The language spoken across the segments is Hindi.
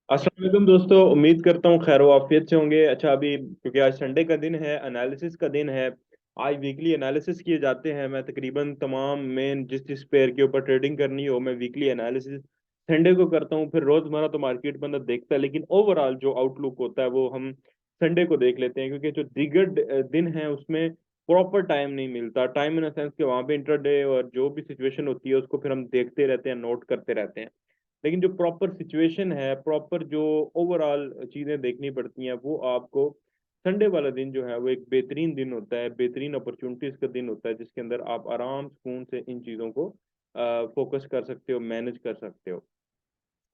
अस्सलाम वालेकुम दोस्तों, उम्मीद करता हूँ खैर आफियत से होंगे। अच्छा, अभी क्योंकि आज संडे का दिन है, एनालिसिस का दिन है। आज वीकली एनालिसिस किए जाते हैं। मैं तकरीबन तमाम मेन जिस जिस पेयर के ऊपर ट्रेडिंग करनी हो, मैं वीकली एनालिसिस संडे को करता हूँ। फिर रोजमर्रा तो मार्केट बंदा देखता है, लेकिन ओवरऑल जो आउटलुक होता है वो हम संडे को देख लेते हैं, क्योंकि जो दीगर दिन है उसमें प्रॉपर टाइम नहीं मिलता। टाइम इन सेंस कि वहाँ पे इंटरडे और जो भी सिचुएशन होती है उसको फिर हम देखते रहते हैं, नोट करते रहते हैं। लेकिन जो प्रॉपर सिचुएशन है, प्रॉपर जो ओवरऑल चीजें देखनी पड़ती हैं, वो आपको संडे वाला दिन जो है वो एक बेहतरीन दिन होता है, बेहतरीन अपॉर्चुनिटीज का दिन होता है, जिसके अंदर आप आराम सुकून से इन चीजों को फोकस कर सकते हो, मैनेज कर सकते हो।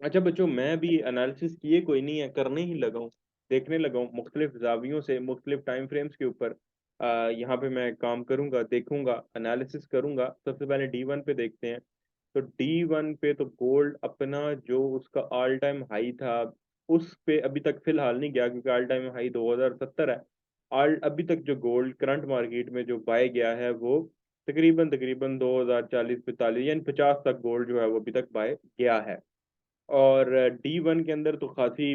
अच्छा बच्चों, मैं भी एनालिसिस किए कोई नहीं है, करने ही लगा हूँ, देखने लगा हूँ मुख्तलिफ जावियों से, मुख्तलिफ टाइम फ्रेम्स के ऊपर। यहाँ पे मैं काम करूंगा, देखूंगा, एनालिसिस करूंगा। सबसे पहले D1 पे देखते हैं। तो D1 पे तो गोल्ड अपना जो उसका ऑल टाइम हाई था, उस पे अभी तक फिलहाल नहीं गया, क्योंकि ऑल टाइम हाई 2070 है। ऑल अभी तक जो गोल्ड करंट मार्केट में जो बाय गया है वो तकरीबन तकरीबन 2040 45 यानी 50 तक गोल्ड जो है वो अभी तक बाय गया है। और D1 के अंदर तो काफ़ी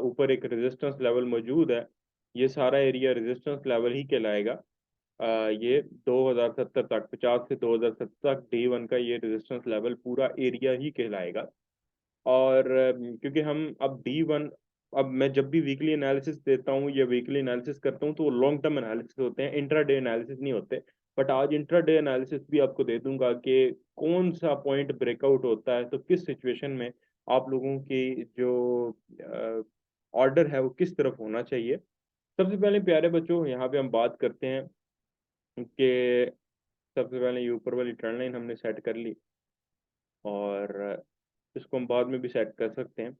ऊपर एक रेजिस्टेंस लेवल मौजूद है। ये सारा एरिया रेजिस्टेंस लेवल ही कहलाएगा। ये 2070 तक, 50 से 2070 तक D1 का ये रेजिस्टेंस लेवल पूरा एरिया ही कहलाएगा। और क्योंकि हम अब D1, अब मैं जब भी वीकली एनालिसिस देता हूँ या वीकली एनालिसिस करता हूँ तो वो लॉन्ग टर्म एनालिसिस होते हैं, इंट्राडे एनालिसिस नहीं होते। बट आज इंट्राडे एनालिसिस भी आपको दे दूंगा कि कौन सा पॉइंट ब्रेकआउट होता है तो किस सिचुएशन में आप लोगों की जो ऑर्डर है वो किस तरफ होना चाहिए। सबसे पहले प्यारे बच्चों, यहाँ पे हम बात करते हैं कि सबसे पहले ये ऊपर वाली ट्रेंड लाइन हमने सेट कर ली, और इसको हम बाद में भी सेट कर सकते हैं।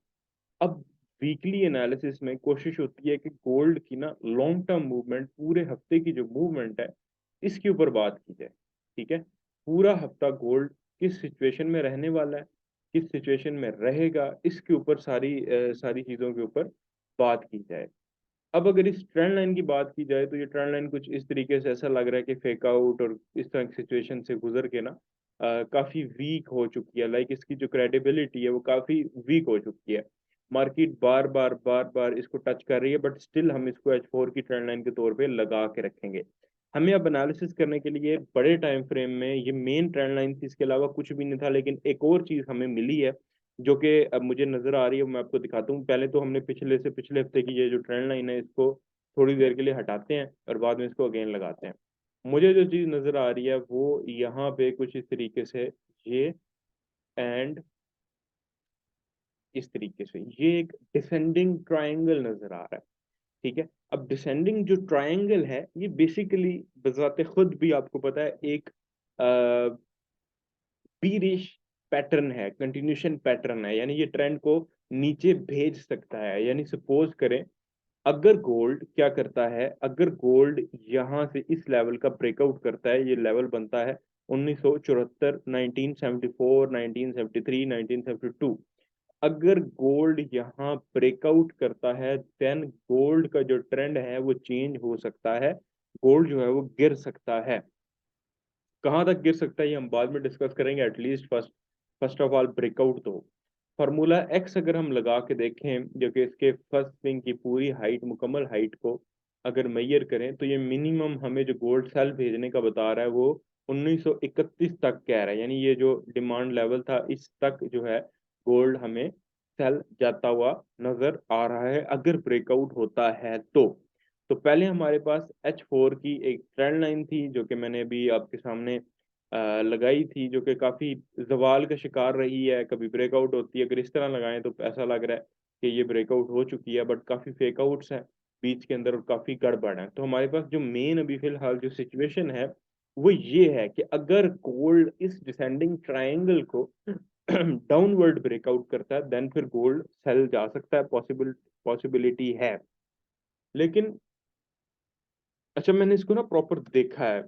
अब वीकली एनालिसिस में कोशिश होती है कि गोल्ड की ना लॉन्ग टर्म मूवमेंट, पूरे हफ्ते की जो मूवमेंट है, इसके ऊपर बात की जाए। ठीक है, पूरा हफ्ता गोल्ड किस सिचुएशन में रहने वाला है, किस सिचुएशन में रहेगा, इसके ऊपर सारी चीज़ों के ऊपर बात की जाए। अब अगर इस ट्रेंड लाइन की बात की जाए तो ये ट्रेंड लाइन कुछ इस तरीके से ऐसा लग रहा है कि फेक आउट और इस तरह की सिचुएशन से गुजर के ना काफी वीक हो चुकी है। लाइक इसकी जो क्रेडिबिलिटी है वो काफी वीक हो चुकी है। मार्केट बार बार इसको टच कर रही है, बट स्टिल हम इसको H4 की ट्रेंड लाइन के तौर पे लगा के रखेंगे। हमें अब एनालिसिस करने के लिए बड़े टाइम फ्रेम में ये मेन ट्रेंड लाइन थी, इसके अलावा कुछ भी नहीं था। लेकिन एक और चीज हमें मिली है जो कि अब मुझे नजर आ रही है, मैं आपको दिखाता हूँ। पहले तो हमने पिछले हफ्ते की ये जो ट्रेंड लाइन है इसको थोड़ी देर के लिए हटाते हैं और बाद में इसको अगेन लगाते हैं। मुझे जो चीज नजर आ रही है वो यहाँ पे कुछ इस तरीके से, ये एंड इस तरीके से ये एक डिसेंडिंग ट्रायंगल नजर आ रहा है। ठीक है, अब डिसेंडिंग जो ट्रायंगल है ये बेसिकली बजाते खुद भी आपको पता है एक बीरिश पैटर्न है, कंटिन्यूशन पैटर्न है, यानी ये ट्रेंड को नीचे भेज सकता है। यानी सपोज करें, अगर गोल्ड क्या करता है, अगर गोल्ड यहाँ से इस लेवल का ब्रेकआउट करता है, ये लेवल बनता है 1974, 1974, 1973, 1972। अगर गोल्ड यहाँ ब्रेकआउट करता है देन गोल्ड का जो ट्रेंड है वो चेंज हो सकता है, गोल्ड जो है वो गिर सकता है। कहाँ तक गिर सकता है ये हम बाद में डिस्कस करेंगे। At least first first of all breakout तो फार्मूला एक्स अगर हम लगा के देखें, जो कि इसके फर्स्ट स्विंग की पूरी हाइट, मुकम्मल हाइट को अगर मेजर करें, तो ये मिनिमम हमें जो गोल्ड सेल भेजने का बता रहा है वो 1931 तक कह रहा है। यानी ये जो डिमांड लेवल था इस तक जो है गोल्ड हमें सेल जाता हुआ नजर आ रहा है, अगर ब्रेकआउट होता है तो पहले हमारे पास H4 की एक ट्रेंड लाइन थी जो कि मैंने अभी आपके सामने लगाई थी, जो कि काफी जवाल का शिकार रही है, कभी ब्रेकआउट होती है। अगर इस तरह लगाएं तो ऐसा लग रहा है कि ये ब्रेकआउट हो चुकी है, बट काफी फेक आउट्स हैं बीच के अंदर और काफी गड़बड़ है। तो हमारे पास जो मेन अभी फिलहाल जो सिचुएशन है वो ये है कि अगर गोल्ड इस डिसेंडिंग ट्रायंगल को डाउनवर्ड ब्रेकआउट करता है देन फिर गोल्ड सेल जा सकता है, पॉसिबिलिटी है। लेकिन अच्छा, मैंने इसको ना प्रॉपर देखा है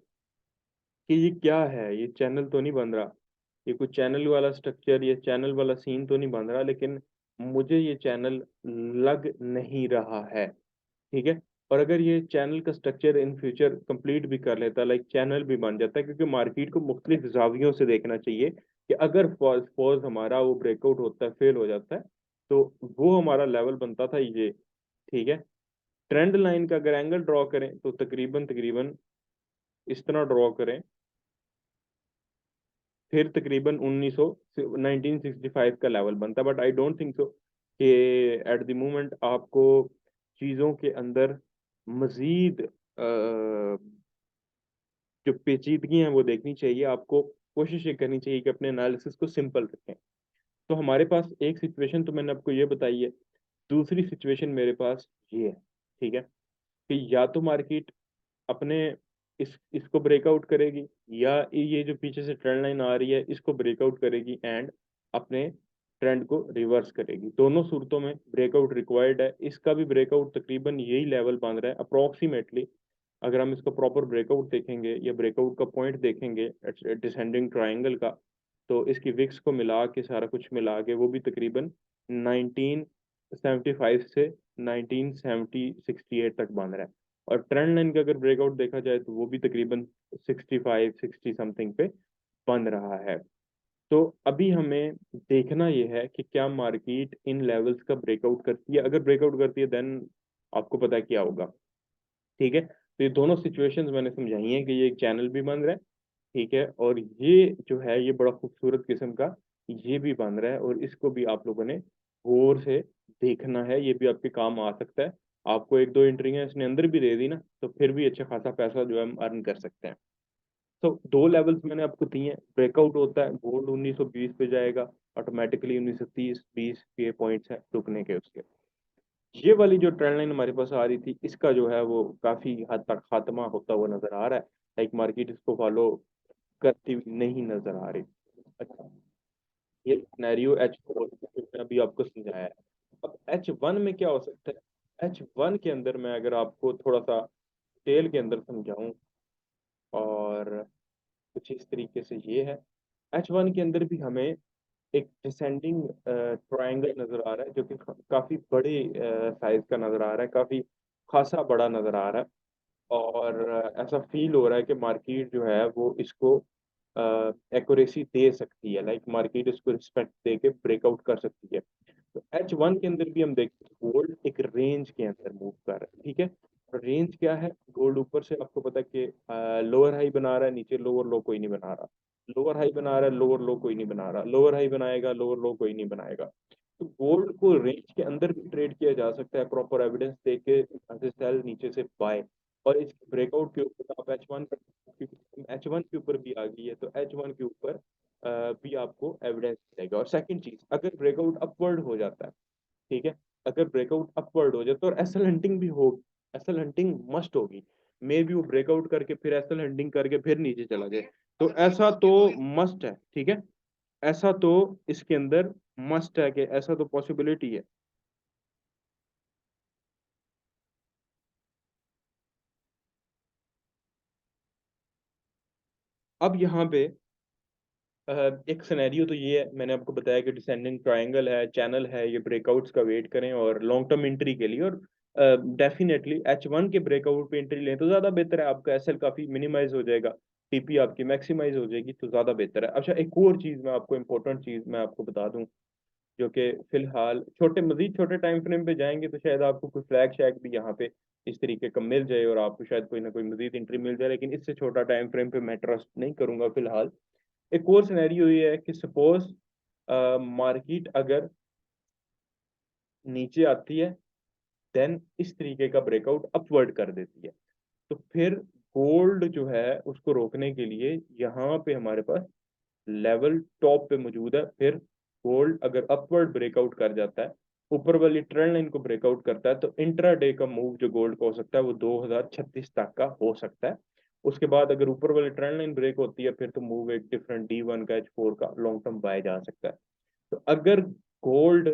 कि ये क्या है, ये चैनल तो नहीं बन रहा, ये कोई चैनल वाला स्ट्रक्चर, ये चैनल वाला सीन तो नहीं बन रहा, लेकिन मुझे ये चैनल लग नहीं रहा है। ठीक है, और अगर ये चैनल का स्ट्रक्चर इन फ्यूचर कंप्लीट भी कर लेता, लाइक चैनल भी बन जाता है, क्योंकि मार्केट को मुख्तलिफ जावियों से देखना चाहिए कि अगर सपोज हमारा वो ब्रेकआउट होता है, फेल हो जाता है, तो वो हमारा लेवल बनता था ये, ठीक है। ट्रेंड लाइन का अगर एंगल ड्रॉ करें तो तकरीबन तकरीबन इस तरह ड्रॉ करें, फिर तकरीबन 1965 का लेवल बनता है। But I don't think so कि एट द मोमेंट आपको चीज़ों के अंदर मजीद जो पेचीदगी हैं वो देखनी चाहिए। आपको कोशिश ये करनी चाहिए कि अपने एनालिसिस को सिंपल रखें। तो हमारे पास एक सिचुएशन तो मैंने आपको ये बताई है, दूसरी सिचुएशन मेरे पास ये है, ठीक है, कि या तो मार्केट अपने इसको ब्रेकआउट करेगी, या ये जो पीछे से ट्रेंड लाइन आ रही है इसको ब्रेकआउट करेगी एंड अपने ट्रेंड को रिवर्स करेगी। दोनों सूरतों में ब्रेकआउट रिक्वायर्ड है। इसका भी ब्रेकआउट तकरीबन यही लेवल बन रहा है अप्रोक्सीमेटली। अगर हम इसका प्रॉपर ब्रेकआउट देखेंगे या ब्रेकआउट का पॉइंट देखेंगे डिसेंडिंग ट्राइंगल का, तो इसकी विक्स को मिला के सारा कुछ मिला के वो भी तकरीबन 1975 से 1968 तक बन रहा है। और ट्रेंड लाइन का अगर ब्रेकआउट देखा जाए तो वो भी तकरीबन 65 60 समथिंग पे बन रहा है। तो अभी हमें देखना यह है कि क्या मार्केट इन लेवल्स का ब्रेकआउट करती है। अगर ब्रेकआउट करती है देन आपको पता है क्या होगा, ठीक है। तो ये दोनों सिचुएशंस मैंने समझाई हैं कि ये एक चैनल भी बन रहा है, ठीक है, और ये जो है ये बड़ा खूबसूरत किस्म का ये भी बन रहा है, और इसको भी आप लोगों ने गौर से देखना है। ये भी आपके काम आ सकता है। आपको एक दो एंट्रियां इसने अंदर भी दे दी ना, तो फिर भी अच्छा खासा पैसा जो है हम अर्न कर सकते हैं। तो दो लेवल्स मैंने आपको दिए हैं। ब्रेकआउट होता है गोल्ड 1920 पे जाएगा, ऑटोमेटिकली 1930 20 के पॉइंट्स हैं रुकने के उसके। ये वाली जो ट्रेंड लाइन हमारे पास आ रही थी इसका जो है वो काफी हद तक खात्मा होता हुआ नजर आ रहा है। लाइक मार्केट इसको फॉलो करती हुई नहीं नजर आ रही। अच्छा, ये सिनेरियो H4 मैंने अभी आपको समझाया है। अब H1 में क्या हो सकता है। H1 के अंदर मैं अगर आपको थोड़ा सा टेल के अंदर समझाऊं, और कुछ इस तरीके से ये है। H1 के अंदर भी हमें एक डिसेंडिंग ट्रायंगल नजर आ रहा है, जो कि काफी बड़े साइज का नजर आ रहा है, काफी खासा बड़ा नजर आ रहा है। और ऐसा फील हो रहा है कि मार्केट जो है वो इसको एक्यूरेसी दे सकती है, लाइक मार्केट इसको रिस्पेक्ट दे के ब्रेकआउट कर सकती है। तो H1 के अंदर भी हम देखते हैं गोल्ड एक रेंज के अंदर मूव कर रहा है, ठीक है। और रेंज क्या है, गोल्ड ऊपर से आपको पता है कि लोअर हाई बना रहा है, नीचे लोअर लो कोई नहीं बना रहा। लोअर हाई बना रहा है, लोअर लो कोई नहीं बना रहा, लोअर हाई बनाएगा, लोअर लो कोई नहीं बनाएगा। तो गोल्ड को रेंज के अंदर भी ट्रेड किया जा सकता है प्रॉपर एविडेंस देके, सेल नीचे से बाय। और इस ब्रेकआउट के ऊपर आप H1 के ऊपर भी आ गई है, तो H1 के ऊपर भी आपको एविडेंस मिलेगा। और सेकंड चीज, अगर ब्रेकआउट अपवर्ड हो जाता है, ठीक है, अगर ब्रेकआउट अपवर्ड हो जाए तो एसएल हंटिंग भी होगी। एसएल हंटिंग मस्ट होगी। मे बी वो ब्रेकआउट करके फिर एसएल हंटिंग करके फिर नीचे चला जाए, तो ऐसा तो मस्ट है, ठीक है। ऐसा तो इसके अंदर मस्ट है कि ऐसा तो पॉसिबिलिटी है। अब यहाँ पे एक सिनेरियो तो ये है, मैंने आपको बताया कि डिसेंडिंग ट्रायंगल है, चैनल है, ये ब्रेकआउट्स का वेट करें और लॉन्ग टर्म एंट्री के लिए। और डेफिनेटली H1 के ब्रेकआउट पे एंट्री लें तो ज़्यादा बेहतर है, आपका एसएल काफ़ी मिनिमाइज हो जाएगा, टीपी आपकी मैक्सिमाइज हो जाएगी, तो ज़्यादा बेहतर है। अच्छा, एक और चीज़ मैं आपको इंपॉर्टेंट चीज़ मैं आपको बता दूं, जो कि फिलहाल छोटे मजीद छोटे टाइम फ्रेम पे जाएंगे तो शायद आपको कोई फ्लैग शैग भी यहाँ पे इस तरीके का मिल जाए और आपको शायद कोई ना कोई मजीद एंट्री मिल जाए, लेकिन इससे छोटा टाइम फ्रेम पे मैं ट्रस्ट नहीं करूंगा फिलहाल। एक और सिनेरियो ये है कि सपोज मार्केट अगर नीचे आती है, देन इस तरीके का ब्रेकआउट अपवर्ड कर देती है, तो फिर गोल्ड जो है उसको रोकने के लिए यहाँ पे हमारे पास लेवल टॉप पे मौजूद है। फिर गोल्ड अगर अपवर्ड ब्रेकआउट कर जाता है, ऊपर वाली ट्रेंड लाइन को ब्रेकआउट करता है, तो इंट्रा डे का मूव जो गोल्ड का हो सकता है वो 2036 तक का हो सकता है। उसके बाद अगर ऊपर वाली ट्रेंड लाइन ब्रेक होती है फिर तो मूव एक डिफरेंट D1 का H4 का लॉन्ग टर्म बाय जा सकता है। तो अगर गोल्ड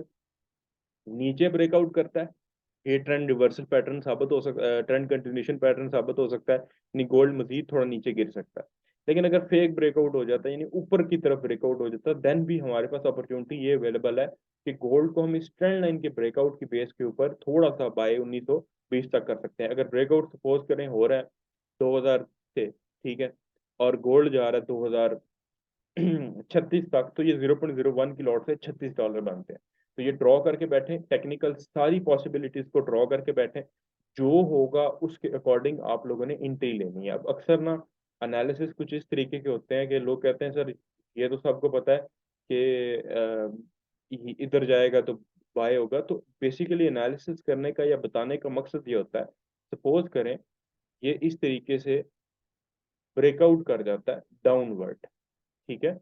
नीचे ब्रेकआउट करता है, ये ट्रेंड रिवर्सल पैटर्न साबित हो सकता है, ट्रेंड कंटिन्यूशन पैटर्न साबित हो सकता है, यानी गोल्ड मजीद थोड़ा नीचे गिर सकता है। लेकिन अगर फेक ब्रेकआउट हो जाता है, यानी ऊपर की तरफ ब्रेकआउट हो जाता है, देन भी हमारे पास अपॉर्चुनिटी ये अवेलेबल है कि गोल्ड को हम इस ट्रेंड लाइन के ब्रेकआउट की बेस के ऊपर थोड़ा सा बाय 1920 तक कर सकते हैं। अगर ब्रेकआउट सपोज करें हो रहा है 2000 से, ठीक है, और गोल्ड जा रहा है 2036 तक, तो ये 0.01 की लॉट से $36 बनते हैं। तो ये ड्रॉ करके बैठे, टेक्निकल सारी पॉसिबिलिटीज को ड्रॉ करके बैठे, जो होगा उसके अकॉर्डिंग आप लोगों ने एंट्री लेनी है। अब अक्सर ना एनालिसिस कुछ इस तरीके के होते हैं कि लोग कहते हैं सर ये तो सबको पता है कि इधर जाएगा तो बाय होगा। तो बेसिकली एनालिसिस करने का या बताने का मकसद ये होता है, सपोज करें ये इस तरीके से ब्रेकआउट कर जाता है डाउनवर्ड, ठीक है,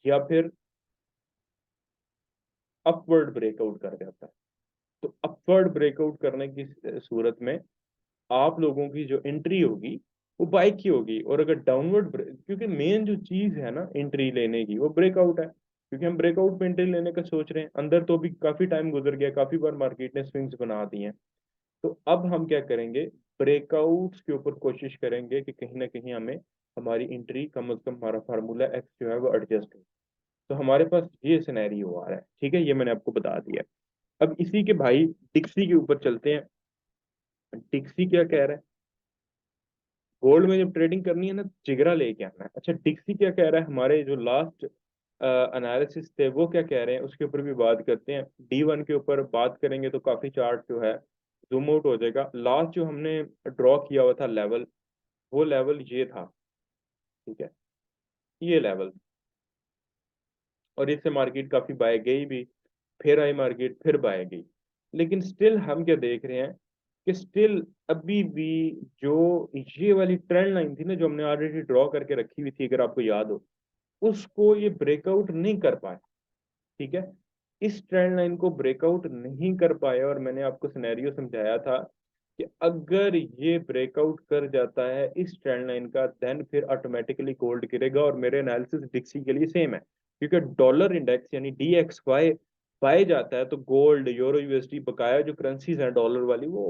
या फिर अपवर्ड ब्रेकआउट कर जाता है। तो अपवर्ड ब्रेकआउट करने की सूरत में आप लोगों की जो एंट्री होगी वो बाइक की होगी। और अगर डाउनवर्ड, क्योंकि मेन जो चीज है ना एंट्री लेने की वो ब्रेकआउट है, क्योंकि हम ब्रेकआउट पे एंट्री लेने का सोच रहे हैं। अंदर तो अभी काफी टाइम गुजर गया, काफी बार मार्केट ने स्विंग्स बना दी हैं। तो अब हम क्या करेंगे, ब्रेकआउट्स के ऊपर कोशिश करेंगे कि कहीं ना कहीं हमें हमारी एंट्री कम से कम हमारा फार्मूला एक्स जो है वो एडजस्ट हो। तो हमारे पास ये सिनेरियो आ रहा है, ठीक है, ये मैंने आपको बता दिया। अब इसी के भाई डिक्सी के ऊपर चलते हैं। डिक्सी क्या कह रहा है, गोल्ड में जब ट्रेडिंग करनी है ना जिगरा लेके आना है। अच्छा डिक्सी क्या कह रहा है, हमारे जो लास्ट एनालिसिस थे वो क्या कह रहे हैं उसके ऊपर भी बात करते हैं। D1 के ऊपर बात करेंगे तो काफी चार्ट जो है जूम आउट हो जाएगा। लास्ट जो हमने ड्रॉ किया हुआ था लेवल, वो लेवल ये था, ठीक है, ये लेवल। और इससे मार्केट काफी बाय गई भी, फिर आई मार्केट, फिर बाय गई। लेकिन स्टिल हम क्या देख रहे हैं कि स्टिल अभी भी जो ये वाली ट्रेंड लाइन थी ना जो हमने ऑलरेडी ड्रॉ करके रखी हुई थी, अगर आपको याद हो, उसको ये ब्रेकआउट नहीं कर पाए, ठीक है। इस ट्रेंड लाइन को ब्रेकआउट नहीं कर पाया, और मैंने आपको सिनेरियो समझाया था कि अगर ये ब्रेकआउट कर जाता है इस ट्रेंड लाइन का, देन फिर ऑटोमेटिकली गोल्ड गिरेगा। और मेरे एनालिसिस डिक्सी के लिए सेम है, क्योंकि डॉलर इंडेक्स यानी DXY पाए जाता है तो गोल्ड, यूरो, USD बकाया जो करेंसीज हैं डॉलर वाली, वो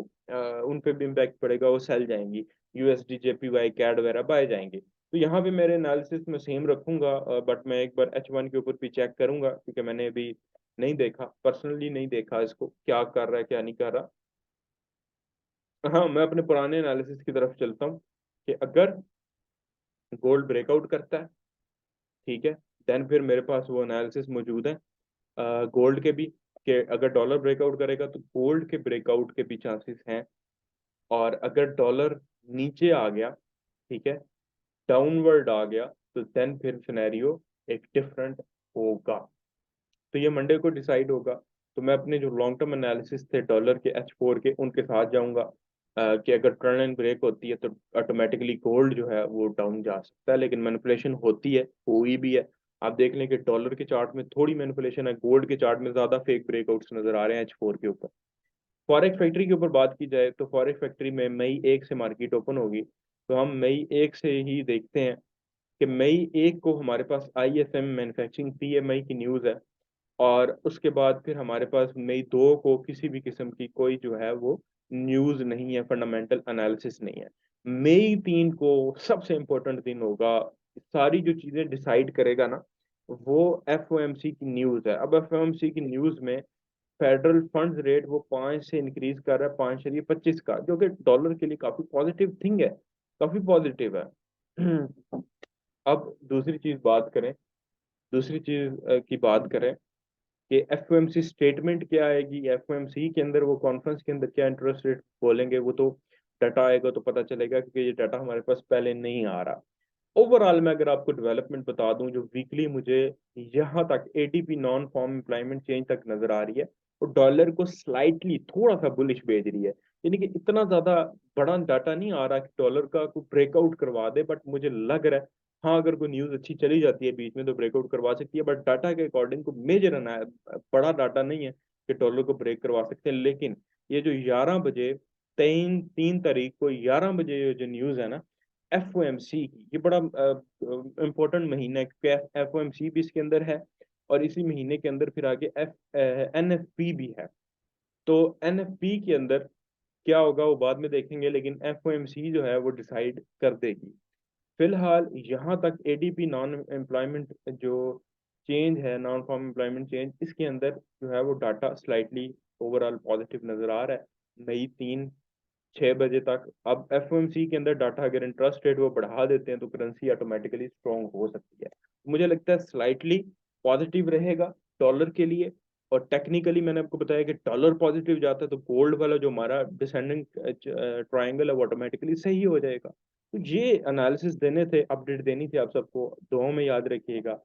उन पे भी इम्पैक्ट पड़ेगा, वो सेल जाएंगी। USD, JPY, कैड वगैरह बाय जाएंगे। तो यहाँ पे मेरे एनालिसिस में सेम रखूंगा, बट मैं एक बार H1 के ऊपर भी चेक करूंगा, क्योंकि मैंने अभी नहीं देखा, पर्सनली नहीं देखा इसको क्या कर रहा है क्या नहीं कर रहा। हाँ मैं अपने पुराने एनालिसिस की तरफ चलता हूँ कि अगर गोल्ड ब्रेकआउट करता है, ठीक है, देन फिर मेरे पास वो एनालिसिस मौजूद है गोल्ड के भी, कि अगर डॉलर ब्रेकआउट करेगा तो गोल्ड के ब्रेकआउट के भी चांसेस हैं। और अगर डॉलर नीचे आ गया, ठीक है, डाउनवर्ड आ गया, तो देन फिर सिनेरियो एक डिफरेंट होगा। तो ये मंडे को डिसाइड होगा। तो मैं अपने जो लॉन्ग टर्म एनालिसिस थे डॉलर के H4 के, उनके साथ जाऊंगा कि अगर ट्रेंड लाइन ब्रेक होती है तो ऑटोमेटिकली गोल्ड जो है वो डाउन जा सकता है। लेकिन मैनिपुलेशन होती है, हुई भी है। आप देख लें कि डॉलर के चार्ट में थोड़ी मैनिपुलेशन है, गोल्ड के चार्ट में ज्यादा फेक ब्रेकआउट्स नजर आ रहे हैं H4 के ऊपर। फॉरेक्स फैक्ट्री के ऊपर बात की जाए तो फॉरेक्स फैक्ट्री में मई 1 से मार्केट ओपन होगी। तो हम मई 1 से ही देखते हैं कि मई 1 को हमारे पास ISM मैन्युफैक्चरिंग PMI की न्यूज़ है। और उसके बाद फिर हमारे पास मई 2 को किसी भी किस्म की कोई जो है वो न्यूज़ नहीं है, फंडामेंटल एनालिसिस नहीं है। मई 3 को सबसे इम्पोर्टेंट दिन होगा, सारी जो चीज़ें डिसाइड करेगा ना वो FOMC की न्यूज़ है। अब FOMC की न्यूज़ में फेडरल फंड्स रेट वो 5 से इंक्रीज कर रहा है, 5.25 का, जो कि डॉलर के लिए काफी पॉजिटिव थिंग है, काफी पॉजिटिव है। अब दूसरी चीज बात करें, दूसरी चीज की बात करें कि FOMC स्टेटमेंट क्या आएगी, FOMC के अंदर वो कॉन्फ्रेंस के अंदर क्या इंटरेस्ट रेट बोलेंगे, वो तो डाटा आएगा तो पता चलेगा, क्योंकि ये डाटा हमारे पास पहले नहीं आ रहा। ओवरऑल मैं अगर आपको डेवलपमेंट बता दूं जो वीकली मुझे यहाँ तक ADP non farm employment change तक नजर आ रही है, वो डॉलर को स्लाइटली थोड़ा सा बुलिश भेज रही है। यानी कि इतना ज्यादा बड़ा डाटा नहीं आ रहा कि डॉलर का कोई ब्रेकआउट करवा दे, बट मुझे लग रहा है हाँ अगर कोई न्यूज अच्छी चली जाती है बीच में तो ब्रेकआउट करवा सकती है। बट डाटा के अकॉर्डिंग को मेजर बड़ा डाटा नहीं है कि डॉलर को ब्रेक करवा सकते हैं। लेकिन ये जो 11 बजे, 3 तारीख को 11 बजे ये जो न्यूज है ना FOMC की, ये बड़ा इम्पोर्टेंट महीना है, क्योंकि FOMC भी इसके अंदर है, और इसी महीने के अंदर फिर आगे NFP भी है। तो NFP के अंदर क्या होगा वो बाद में देखेंगे, लेकिन FOMC जो है वो डिसाइड कर देगी। फिलहाल यहाँ तक ADP नॉन एम्प्लॉयमेंट जो चेंज है, नॉन फॉर्म एम्प्लॉयमेंट चेंज, इसके अंदर जो है वो डाटा स्लाइटली ओवरऑल पॉजिटिव नजर आ रहा है मई 3 6 बजे तक। अब FOMC के अंदर डाटा अगर इंटरेस्ट रेट वो बढ़ा देते हैं तो करेंसी ऑटोमेटिकली स्ट्रॉन्ग हो सकती है। मुझे लगता है स्लाइटली पॉजिटिव रहेगा, डॉलर के लिए। और टेक्निकली मैंने आपको बताया कि डॉलर पॉजिटिव जाता है तो गोल्ड वाला जो हमारा डिसेंडिंग ट्रायंगल है वो ऑटोमेटिकली सही हो जाएगा। तो ये एनालिसिस देने थे, अपडेट देनी थी आप सबको, दुआओं में याद रखिएगा।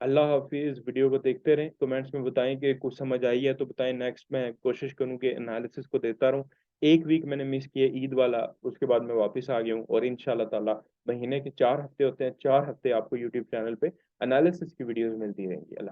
अल्लाह हाफिज। वीडियो को देखते रहें, कमेंट्स में बताएं कि कुछ समझ आई है तो बताएं, नेक्स्ट मैं कोशिश करूं कि एनालिसिस को देता रहूं। एक वीक मैंने मिस किया ईद वाला, उसके बाद मैं वापस आ गया हूं, और इंशाल्लाह ताला महीने के 4 हफ्ते होते हैं, 4 हफ्ते आपको यूट्यूब चैनल पे एनालिसिस की वीडियोस मिलती रहेंगी। अल्लाह